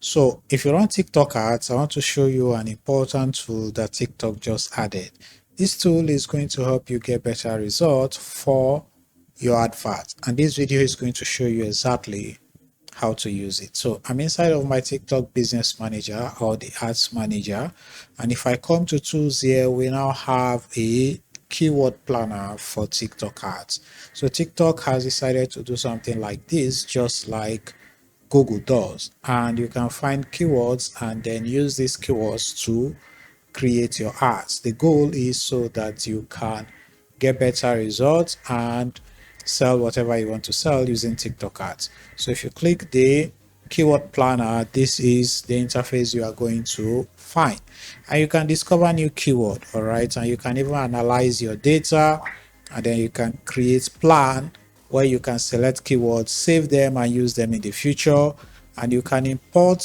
So if you run TikTok ads, I want to show you an important tool that TikTok just added. This tool is going to help you get better results for your adverts. And this video is going to show you exactly how to use it. So I'm inside of my TikTok business manager or the ads manager. And if I come to tools here, we now have a keyword planner for TikTok ads. So TikTok has decided to do something like this, just like Google does, and you can find keywords and then use these keywords to create your ads. The goal is so that you can get better results and sell whatever you want to sell using TikTok ads. So if you click the keyword planner, this is the interface you are going to find, and you can discover new keyword. All right, and you can even analyze your data, and then you can create plan where you can select keywords, save them and use them in the future, and you can import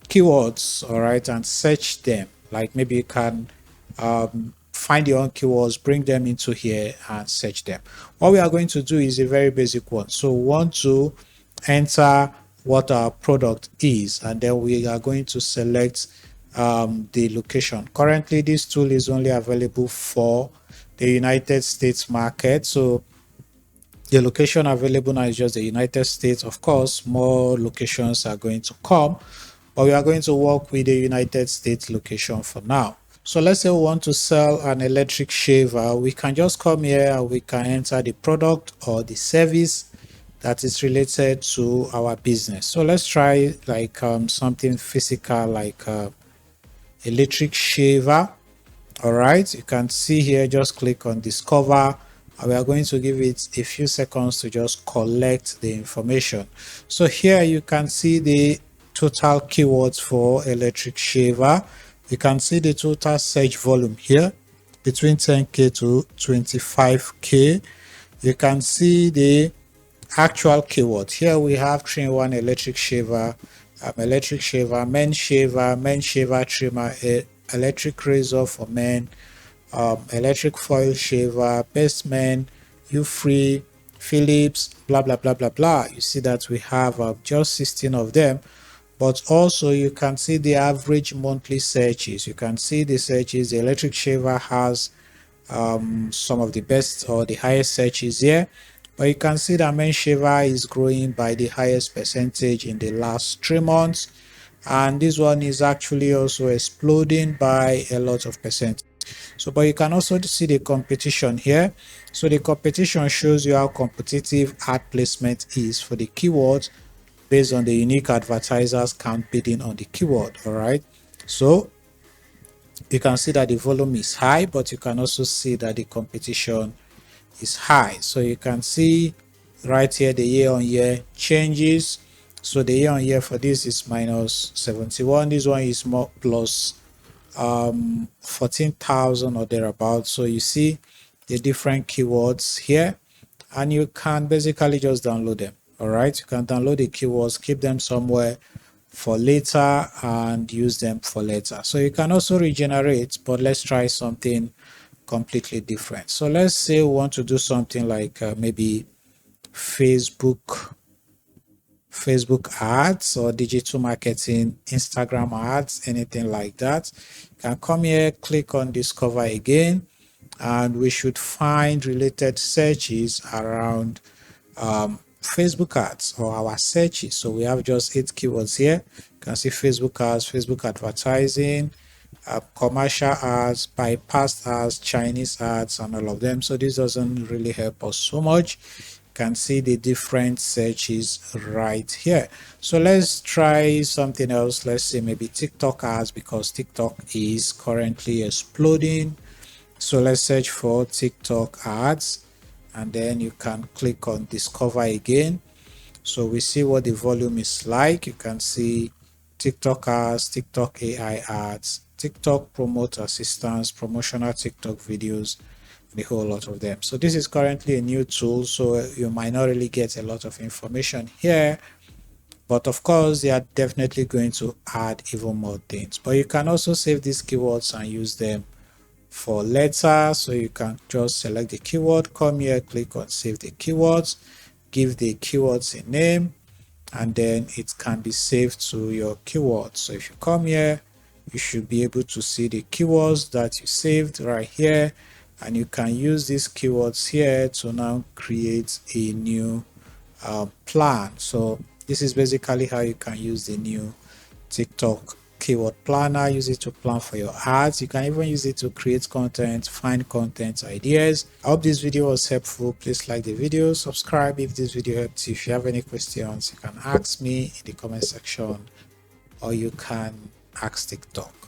keywords, all right, and search them. Like maybe you can find your own keywords, bring them into here and search them. What we are going to do is a very basic one. So we want to enter what our product is, and then we are going to select the location. Currently, this tool is only available for the United States market. So the location available now is just the United States. Of course, more locations are going to come, but we are going to work with the United States location for now. So let's say we want to sell an electric shaver. We can just come here and we can enter the product or the service that is related to our business. So let's try like something physical, like electric shaver. All right, you can see here, just click on discover, and we are going to give it a few seconds to just collect the information. So here you can see the total keywords for electric shaver. You can see the total search volume here between 10k to 25k. You can see the actual keyword. Here we have 3-in-1 electric shaver, men shaver trimmer, electric razor for men, electric foil shaver, best men, you free, Philips, blah blah blah blah blah. You see that we have just 16 of them, but also you can see the average monthly searches. You can see the searches. The electric shaver has some of the best or the highest searches here, but you can see that men shaver is growing by the highest percentage in the last 3 months, and this one is actually also exploding by a lot of percent. So but you can also see the competition here. So the competition shows you how competitive ad placement is for the keywords based on the unique advertisers count bidding on the keyword. All right, so you can see that the volume is high, but you can also see that the competition is high. So you can see right here the year-on-year changes. So the year-on-year for this is minus 71. This one is more plus 14,000 or thereabouts. So you see the different keywords here, and you can basically just download them. All right, you can download the keywords, keep them somewhere for later and use them for later. So you can also regenerate, but let's try something completely different. So let's say we want to do something like maybe Facebook ads or digital marketing, Instagram ads, anything like that. You can come here, click on discover again, and we should find related searches around Facebook ads or our searches. So we have just 8 keywords here. You can see Facebook ads, Facebook advertising, commercial ads, bypass ads, Chinese ads, and all of them. So this doesn't really help us so much. You can see the different searches right here. So let's try something else. Let's say maybe TikTok ads, because TikTok is currently exploding. So let's search for TikTok ads, and then you can click on discover again. So we see what the volume is like. You can see TikTok ads, TikTok AI ads, TikTok promote assistance, promotional TikTok videos, and a whole lot of them. So this is currently a new tool, so you might not really get a lot of information here, but of course they are definitely going to add even more things. But you can also save these keywords and use them for later. So you can just select the keyword, come here, click on save the keywords, give the keywords a name, and then it can be saved to your keywords. So if you come here, you should be able to see the keywords that you saved right here, and you can use these keywords here to now create a new plan. So this is basically how you can use the new TikTok keyword planner. Use it to plan for your ads. You can even use it to create content, find content ideas. I hope this video was helpful. Please like the video, subscribe if this video helped you. If you have any questions, you can ask me in the comment section, or you can ask TikTok.